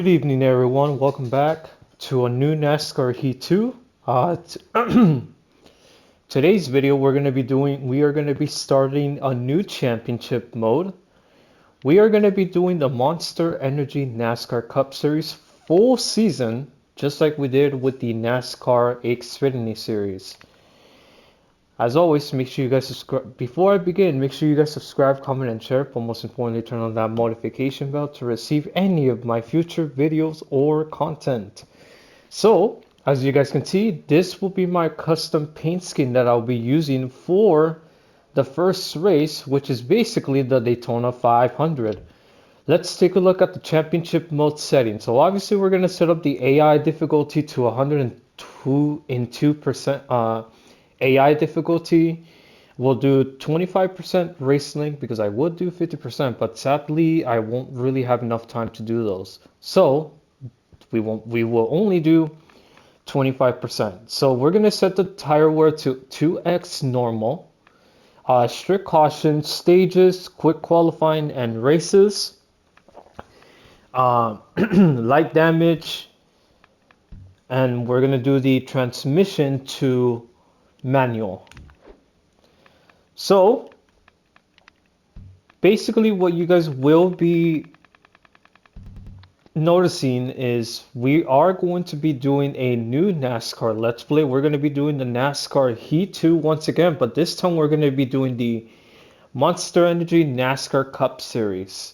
Good evening, everyone. Welcome back to a new NASCAR Heat 2. Today's video, we are going to be starting a new championship mode. We are going to be doing the Monster Energy NASCAR Cup Series full season, just like we did with the NASCAR Xfinity Series. As always, make sure you guys subscribe. Before I begin, make sure you guys subscribe, comment, and share, but most importantly, turn on that notification bell to receive any of my future videos or content. So, as you guys can see, this will be my custom paint scheme that I'll be using for the first race, which is basically the Daytona 500. Let's take a look at the championship mode setting. So obviously we're going to set up the AI difficulty to 102% AI difficulty. We'll do 25% race link because I would do 50%, but sadly I won't really have enough time to do those. So we will only do 25%. So we're going to set the tire wear to 2x normal, strict caution, stages, quick qualifying, and races. Light damage, and we're going to do the transmission to manual. So basically what you guys will be noticing is we are going to be doing a new NASCAR Let's Play. We're going to be doing the NASCAR Heat 2 once again, but this time we're going to be doing the Monster Energy NASCAR Cup Series,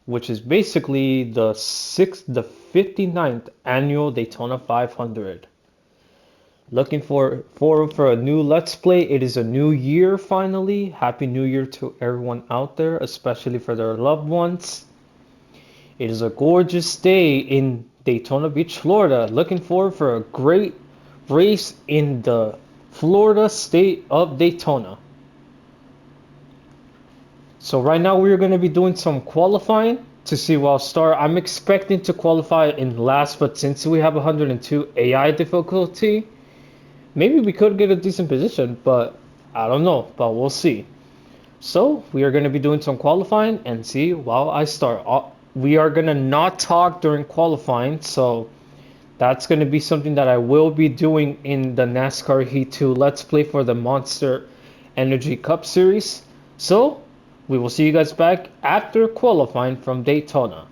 which is basically the 59th annual Daytona 500. Looking forward for a new Let's Play. It is a new year finally. Happy New Year to everyone out there, especially for their loved ones. It is a gorgeous day in Daytona Beach, Florida. Looking forward for a great race in the Florida state of Daytona. So right now we're going to be doing some qualifying to see where I'll start. I'm expecting to qualify in last, but since we have 102 AI difficulty, maybe we could get a decent position, but I don't know, but we'll see. So we are going to be doing some qualifying and see while I start. We are going to not talk during qualifying, so that's going to be something that I will be doing in the NASCAR Heat 2 Let's Play for the Monster Energy Cup Series. So we will see you guys back after qualifying from Daytona.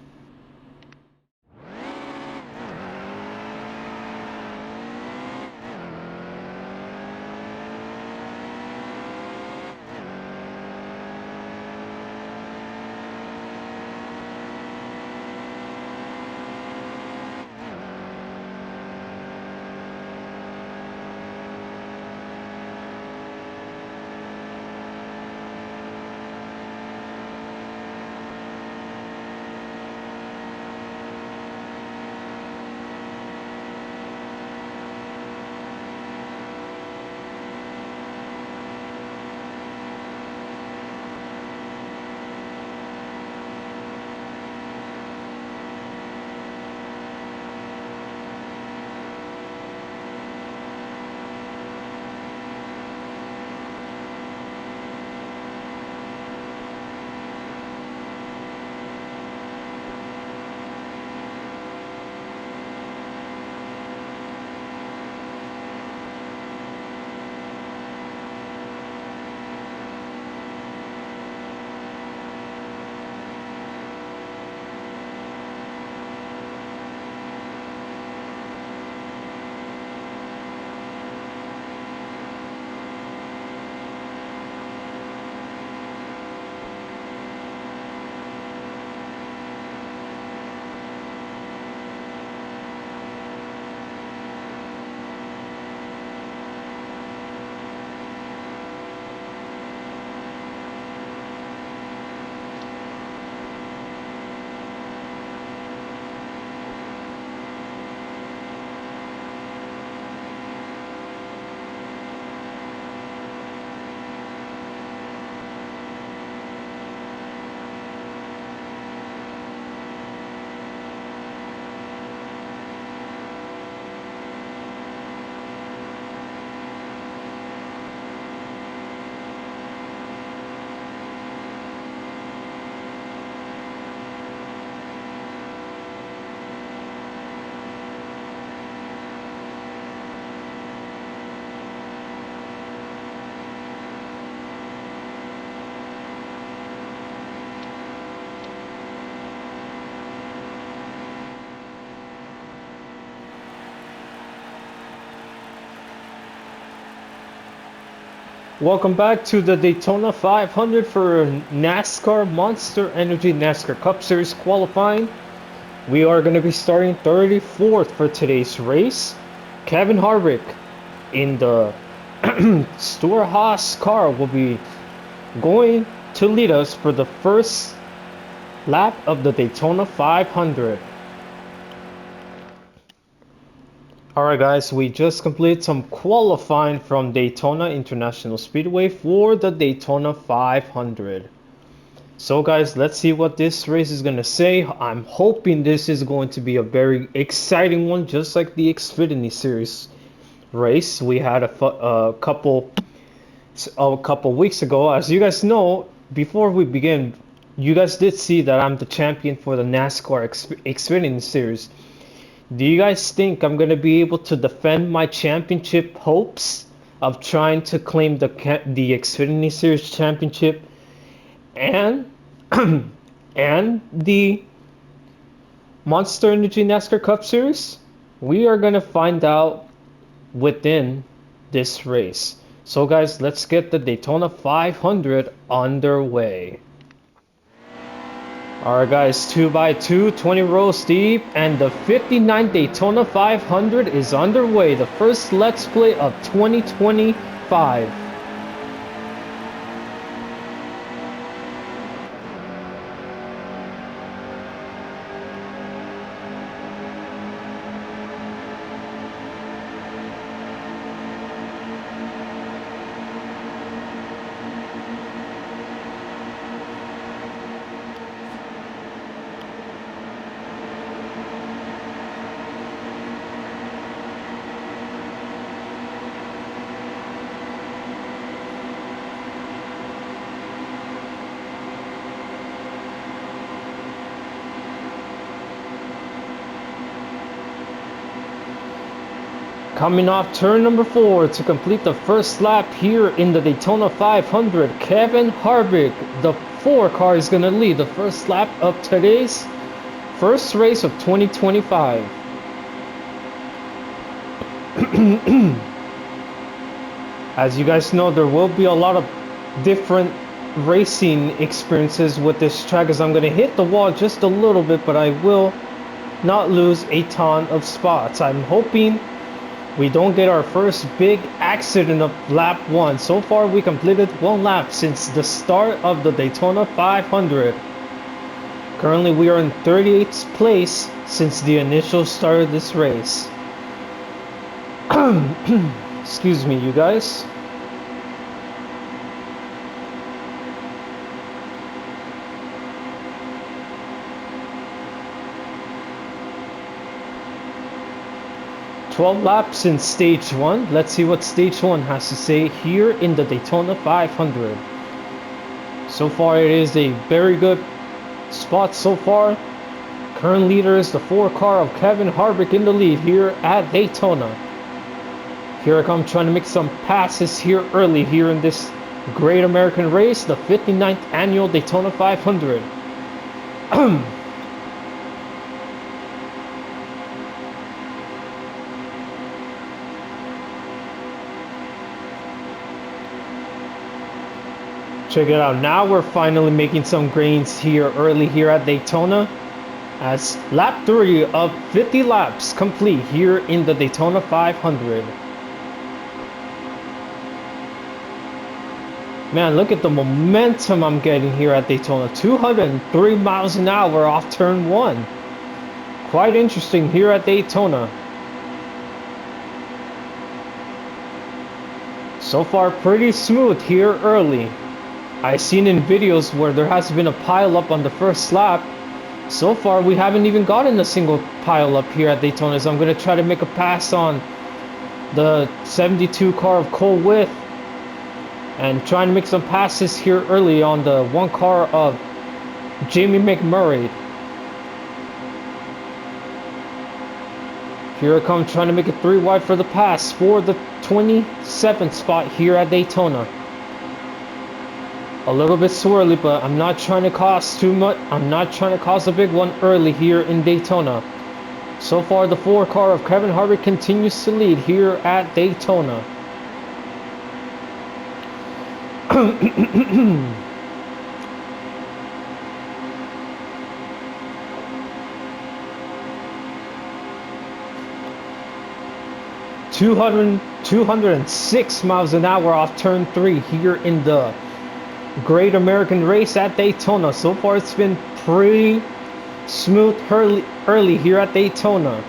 Welcome back to the Daytona 500 for NASCAR Monster Energy NASCAR Cup Series qualifying. We are going to be starting 34th for today's race. Kevin Harvick in the Stuart Haas car will be going to lead us for the first lap of the Daytona 500. Alright guys, we just completed some qualifying from Daytona International Speedway for the Daytona 500. So guys, let's see what this race is going to say. I'm hoping this is going to be a very exciting one, just like the Xfinity Series race we had a couple weeks ago. As you guys know, before we begin, you guys did see that I'm the champion for the NASCAR Xfinity Series. Do you guys think I'm going to be able to defend my championship hopes of trying to claim the Xfinity Series championship and and the Monster Energy NASCAR Cup Series? We are going to find out within this race. So guys, let's get the Daytona 500 underway. Alright guys, 2x2, 20 rows deep, and the 59 Daytona 500 is underway. The first Let's Play of 2025. Coming off turn number 4 to complete the first lap here in the Daytona 500, Kevin Harvick, the 4 car, is going to lead the first lap of today's first race of 2025. As you guys know, there will be a lot of different racing experiences with this track, as I'm going to hit the wall just a little bit, but I will not lose a ton of spots. I'm hoping we don't get our first big accident of lap 1. So far we completed 1 lap since the start of the Daytona 500. Currently we are in 38th place since the initial start of this race. Excuse me, you guys. "12 laps in stage 1. Let's see what stage 1 has to say here in the Daytona 500. So far it is a very good spot so far. Current leader is the 4 car of Kevin Harvick in the lead here at Daytona. Here I come trying to make some passes here early here in this great American race, the 59th annual Daytona 500. Check it out, now we're finally making some gains here early here at Daytona, as lap 3 of 50 laps complete here in the Daytona 500. Man, look at the momentum I'm getting here at Daytona. 203 miles an hour off turn 1. Quite interesting here at Daytona. So far pretty smooth here early. I've seen in videos where there has been a pile up on the first lap. So far we haven't even gotten a single pile up here at Daytona, so I'm going to try to make a pass on the 72 car of Cole With and trying to make some passes here early on the 1 car of Jamie McMurray. Here I come trying to make it 3 wide for the pass for the 27th spot here at Daytona. A little bit swirly, but I'm not trying to cause too much. I'm not trying to cause a big one early here in Daytona. So far, the 4 car of Kevin Harvick continues to lead here at Daytona. 206 miles an hour off turn 3 here in the Great American Race at Daytona. So far it's been pretty smooth early here at Daytona.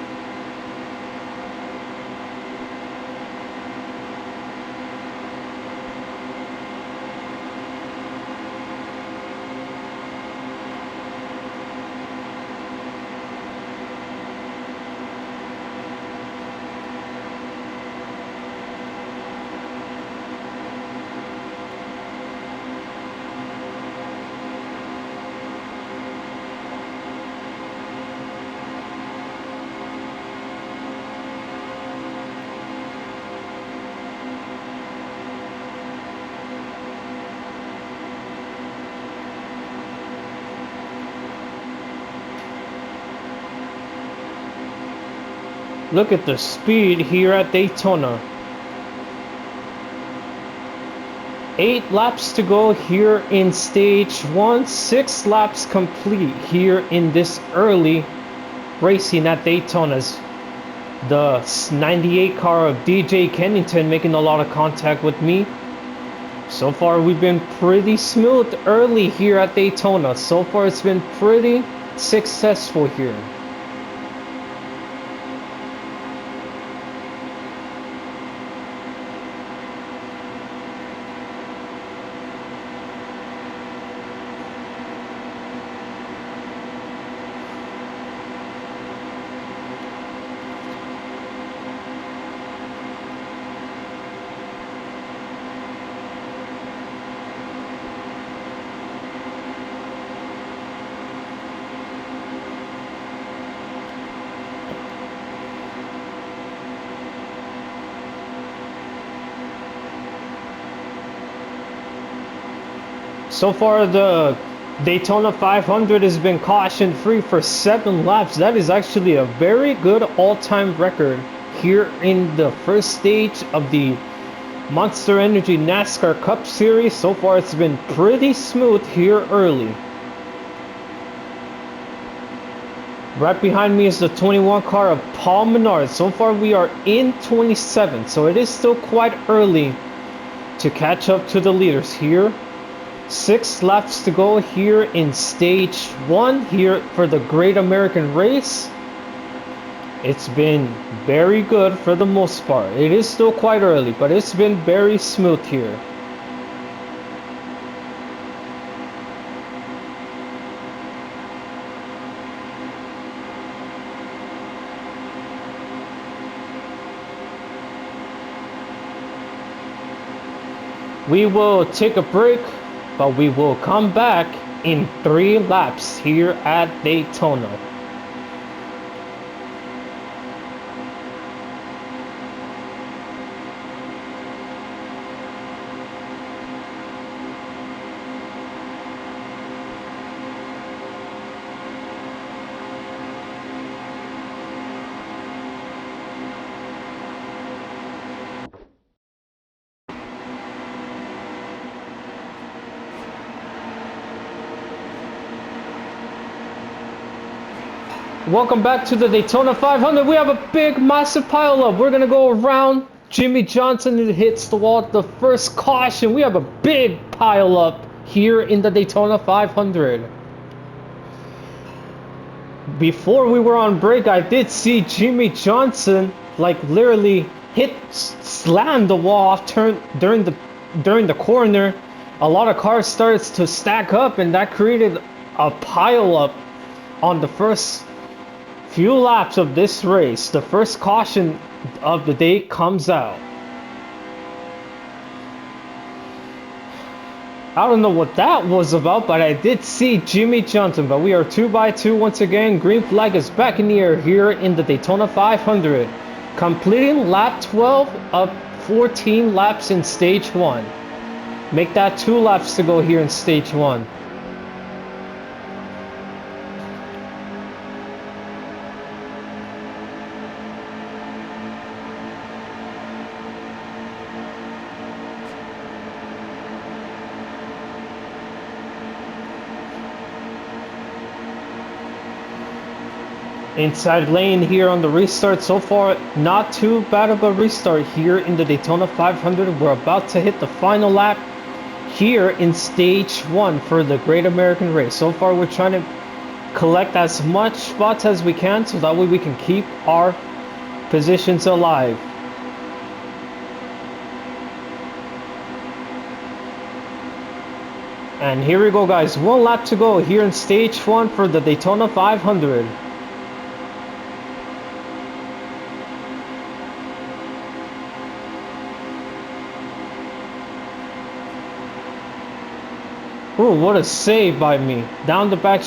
Look at the speed here at Daytona. 8 laps to go here in stage 1. 6 laps complete here in this early racing at Daytona's. The 98 car of DJ Kennington making a lot of contact with me. So far we've been pretty smooth early here at Daytona. So far it's been pretty successful here. So far, the Daytona 500 has been caution free for 7 laps. That is actually a very good all-time record here in the first stage of the Monster Energy NASCAR Cup Series. So far, it's been pretty smooth here early. Right behind me is the 21 car of Paul Menard. So far, we are in 27, so it is still quite early to catch up to the leaders here. 6 laps to go here in stage 1 here for the Great American Race. It's been very good for the most part. It is still quite early, but it's been very smooth here. We will take a break, but we will come back in 3 laps here at Daytona. Welcome back to the Daytona 500. We have a big, massive pileup. We're going to go around. Jimmy Johnson hits the wall at the first caution. We have a big pileup here in the Daytona 500. Before we were on break, I did see Jimmy Johnson like literally slam the wall off during the corner. A lot of cars started to stack up, and that created a pileup on the first few laps of this race. The first caution of the day comes out. I don't know what that was about, but I did see Jimmy Johnson. But we are 2 by 2 once again. Green flag is back in the air here in the Daytona 500, completing lap 12 of 14 laps in stage 1. Make that 2 laps to go here in stage 1. Inside lane here on the restart. So far, not too bad of a restart here in the Daytona 500. We're about to hit the final lap here in stage 1 for the Great American Race. So far, we're trying to collect as much spots as we can so that way we can keep our positions alive. And here we go, guys. 1 lap to go here in stage 1 for the Daytona 500. Ooh, what a save by me. Down the back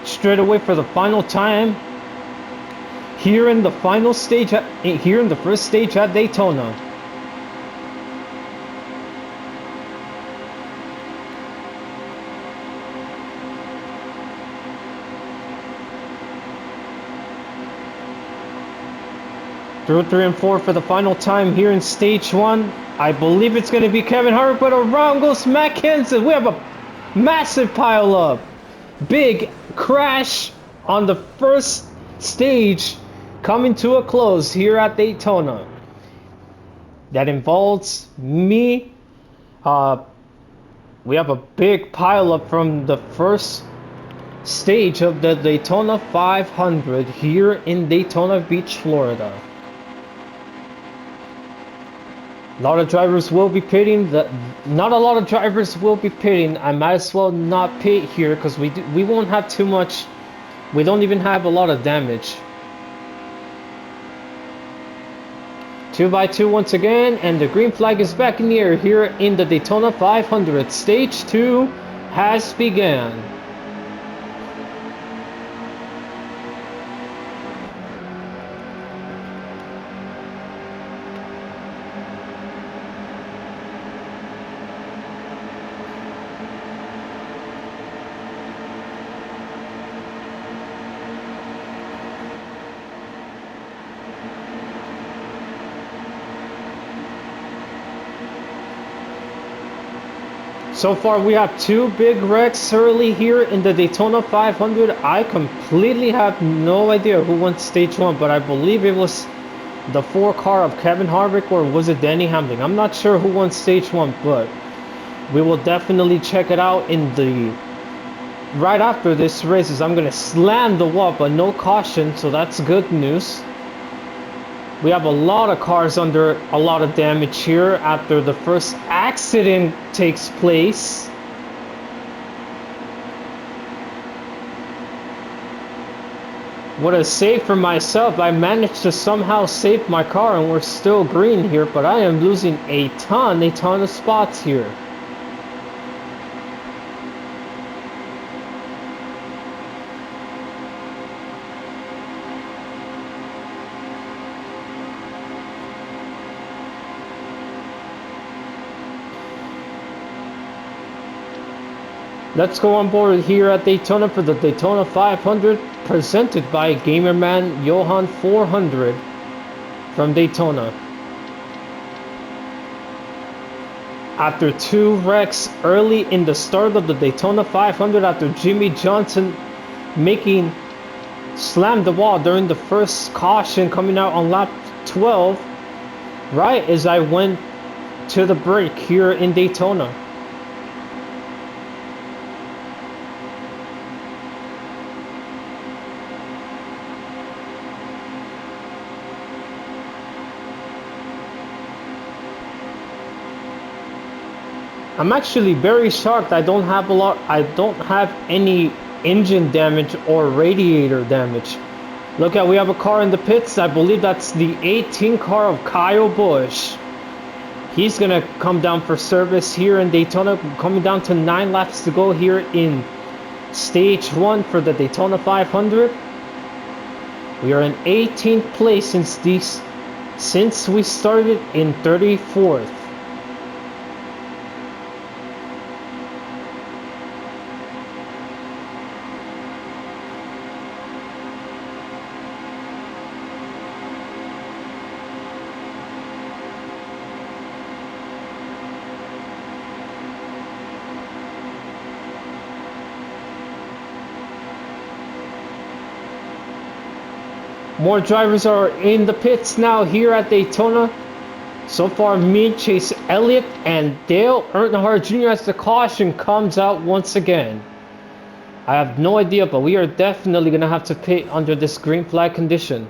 straight away for the final time. Here in the final stage, here in the first stage at Daytona. Through 3 and 4 for the final time here in stage 1. I believe it's going to be Kevin Harvick, but around goes Matt Kenseth. We have a massive pile up. Big crash on the first stage coming to a close here at Daytona. That involves me. We have a big pile up from the first stage of the Daytona 500 here in Daytona Beach, Florida. A lot of drivers will be pitting. Not a lot of drivers will be pitting. I might as well not pit here because we won't have too much. We don't even have a lot of damage. 2 by 2 once again, and the green flag is back in the air here in the Daytona 500. Stage 2 has begun. So far, we have 2 big wrecks early here in the Daytona 500. I completely have no idea who won stage 1, but I believe it was the 4 car of Kevin Harvick, or was it Denny Hamlin? I'm not sure who won stage 1, but we will definitely check it out in the right after this race. As I'm gonna slam the wall, but no caution, so that's good news. We have a lot of cars under a lot of damage here after the first accident takes place. What a save for myself. I managed to somehow save my car and we're still green here, but I am losing a ton of spots here. Let's go on board here at Daytona for the Daytona 500, presented by Gamerman Johan 400 from Daytona. After 2 wrecks early in the start of the Daytona 500, after Jimmy Johnson slammed the wall during the first caution coming out on lap 12, right as I went to the break here in Daytona. I'm actually very shocked I don't have any engine damage or radiator damage. Look at, we have a car in the pits. I believe that's the 18 car of Kyle Busch. He's gonna come down for service here in Daytona, coming down to 9 laps to go here in stage 1 for the Daytona 500. We are in 18th place since we started in 34th. More drivers are in the pits now here at Daytona. So far, me, Chase Elliott, and Dale Earnhardt Jr. as the caution comes out once again. I have no idea, but we are definitely going to have to pit under this green flag condition.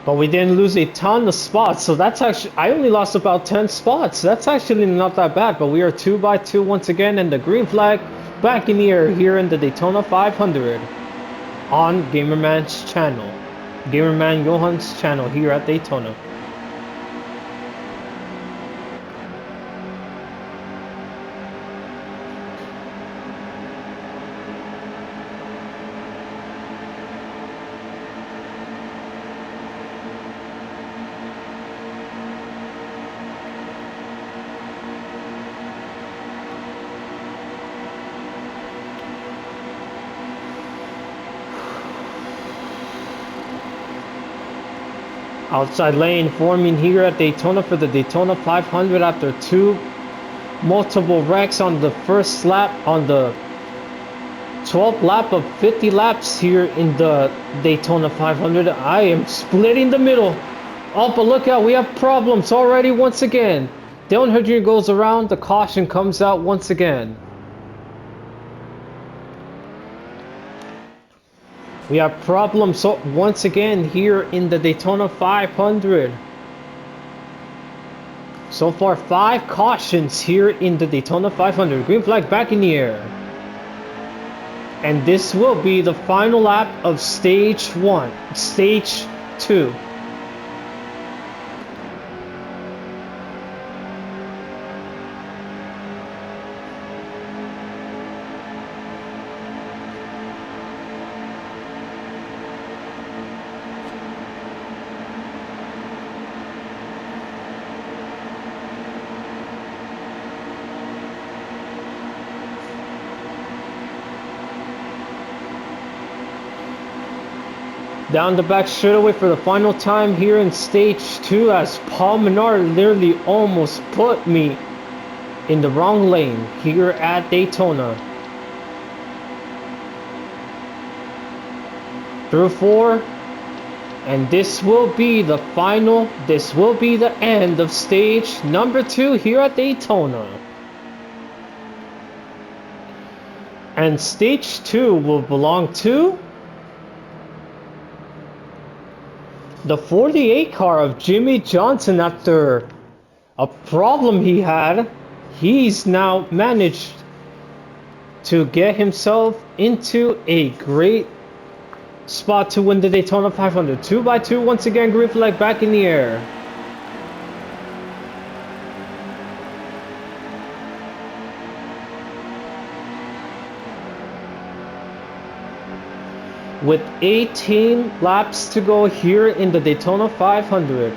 But we didn't lose a ton of spots, so that's actually, I only lost about 10 spots. That's actually not that bad, but we are 2 by 2 once again, and the green flag back in the air here in the Daytona 500 on Gamerman's channel. Gamerman Johan's channel here at Daytona. Outside lane forming here at Daytona for the Daytona 500 after two multiple wrecks on the first lap, on the 12th lap of 50 laps here in the Daytona 500. I am splitting the middle. Oh, but look out, we have problems already once again. Dale Earnhardt Jr. goes around, the caution comes out once again. We have problems once again here in the Daytona 500. So far, 5 cautions here in the Daytona 500. Green flag back in the air. And this will be the final lap of stage 1, stage 2. Down the back straightaway for the final time here in stage 2 as Paul Menard literally almost put me in the wrong lane here at Daytona. Through 4, and this will be the final, this will be the end of stage number 2 here at Daytona. And stage 2 will belong to the 48 car of Jimmy Johnson. After a problem he had, he's now managed to get himself into a great spot to win the Daytona 500. 2 by 2 once again, green flag back in the air. With 18 laps to go here in the Daytona 500.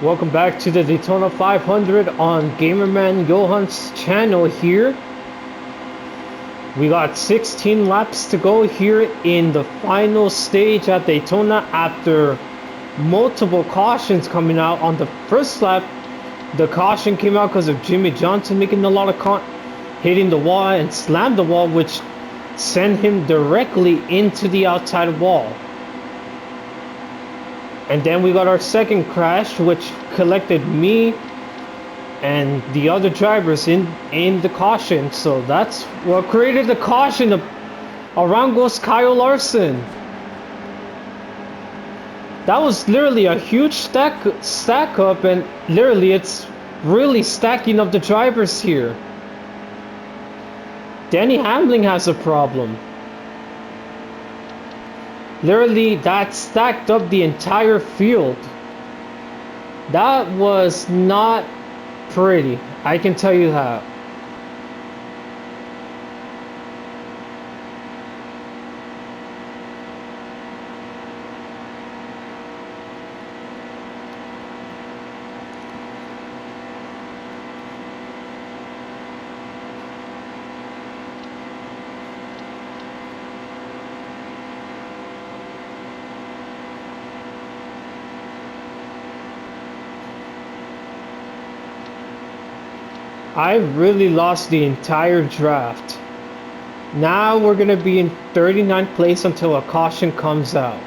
Welcome back to the Daytona 500 on Gamerman Johan's channel here. We got 16 laps to go here in the final stage at Daytona after multiple cautions coming out on the first lap. The caution came out because of Jimmy Johnson making a lot of hitting the wall and slammed the wall, which sent him directly into the outside wall. And then we got our second crash, which collected me and the other drivers in the caution. So that's what created the caution. Around goes Kyle Larson. That was literally a huge stack up, and literally it's really stacking up the drivers here. Danny Hamlin has a problem. Literally, that stacked up the entire field. That was not pretty, I can tell you that. I really lost the entire draft. Now we're going to be in 39th place until a caution comes out.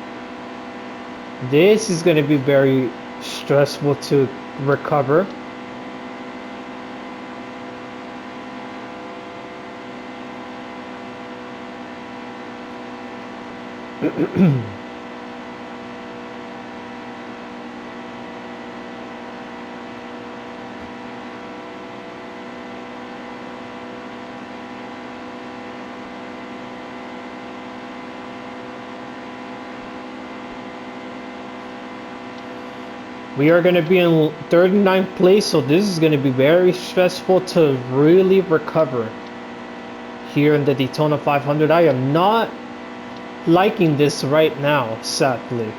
This is going to be very stressful to recover. We are going to be in 39th place, so this is going to be very stressful to really recover here in the Daytona 500. I am not liking this right now, sadly.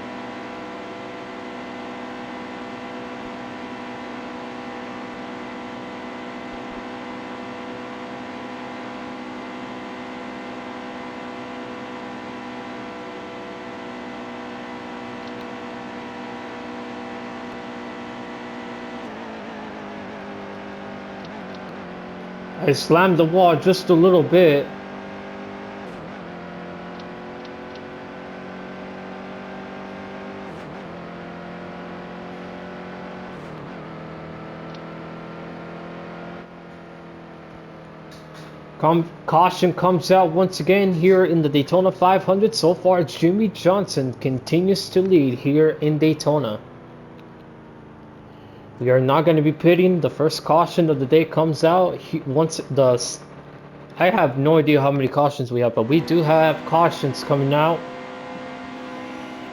I slammed the wall just a little bit. Caution comes out once again here in the Daytona 500. So far, Jimmy Johnson continues to lead here in Daytona. We are not going to be pitting. The first caution of the day comes out I have no idea how many cautions we have, but we do have cautions coming out.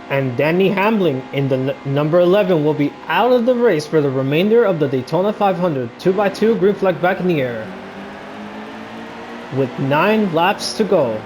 And Danny Hamlin in the number 11 will be out of the race for the remainder of the Daytona 500. 2x2, green flag back in the air. With 9 laps to go.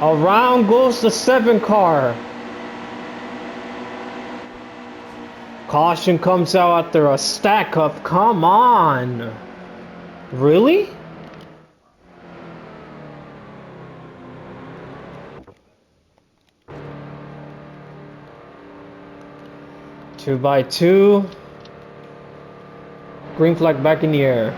Around goes the 7 car. Caution comes out after a stack up. Come on. Really? Two by two. Green flag back in the air.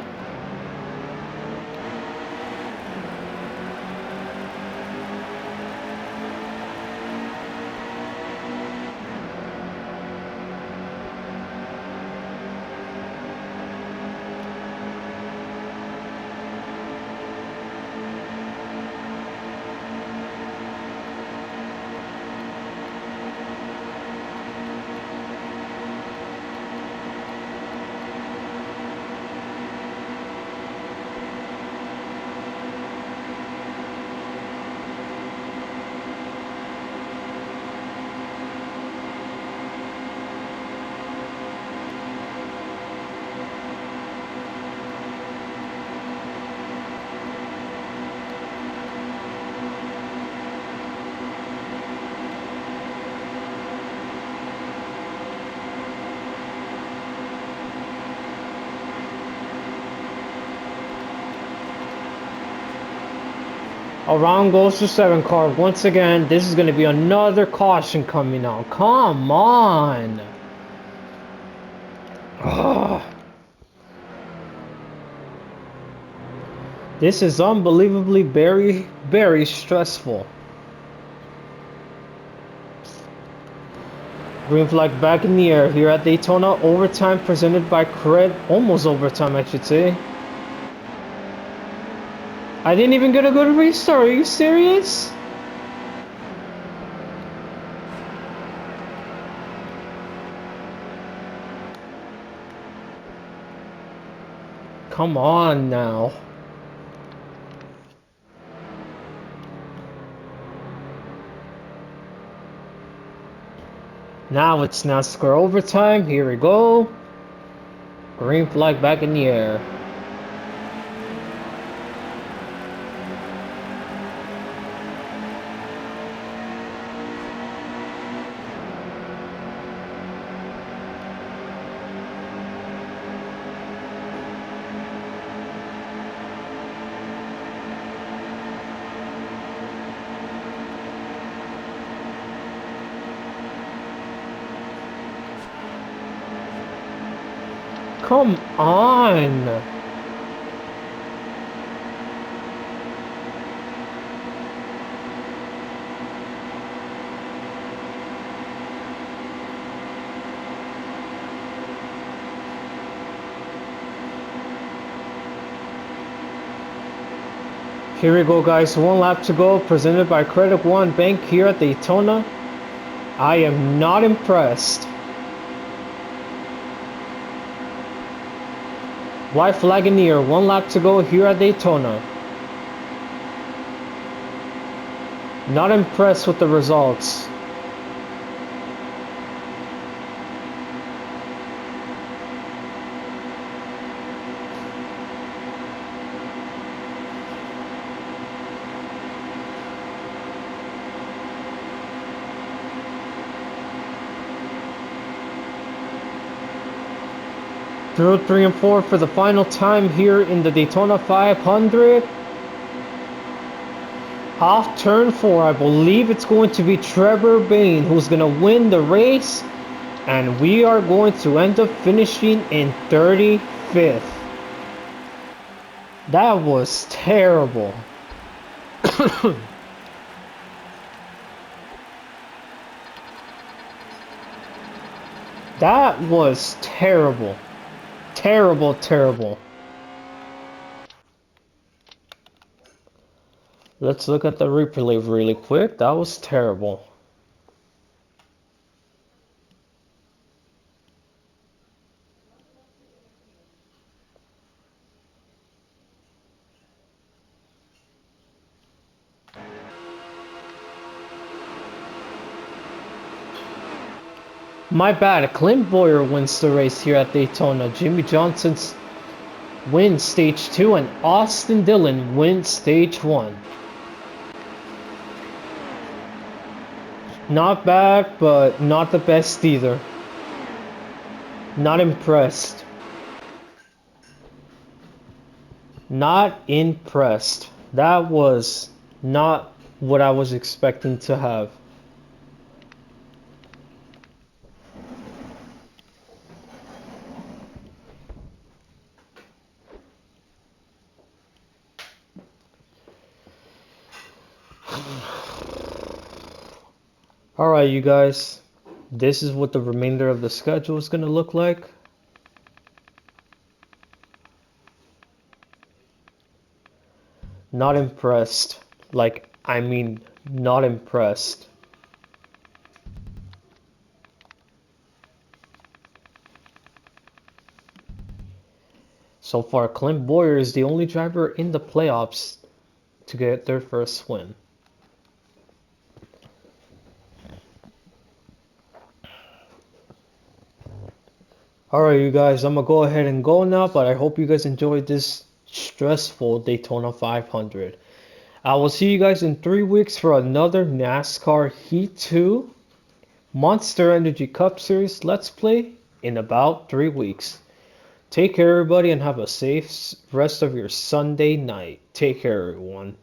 Around goes the 7 car. Once again, this is going to be another caution coming out. Come on. Ugh. This is unbelievably very, very stressful. Green flag back in the air here at Daytona. Overtime presented by Cred. Almost overtime, I should say. I didn't even get a good restart. Are you serious? Come on now. Now it's NASCAR overtime. Here we go. Green flag back in the air. Come on! Here we go, guys. 1 lap to go. Presented by Credit One Bank here at Daytona. I am not impressed. White flag in the air. 1 lap to go here at Daytona. Not impressed with the results. Through 3 and 4 for the final time here in the Daytona 500. Off turn 4, I believe it's going to be Trevor Bayne who's going to win the race. And we are going to end up finishing in 35th. That was terrible. That was terrible. Terrible, terrible. Let's look at the replay really quick. That was terrible. My bad. Clint Boyer wins the race here at Daytona. Jimmy Johnson wins stage 2 and Austin Dillon wins stage 1. Not bad, but not the best either. Not impressed. Not impressed. That was not what I was expecting to have. Alright, you guys, this is what the remainder of the schedule is going to look like. Not impressed. Like, I mean, not impressed. So far, Clint Boyer is the only driver in the playoffs to get their first win. Alright, you guys, I'm gonna go ahead and go now, but I hope you guys enjoyed this stressful Daytona 500. I will see you guys in 3 weeks for another NASCAR Heat 2 Monster Energy Cup Series Let's Play in about 3 weeks. Take care, everybody, and have a safe rest of your Sunday night. Take care, everyone.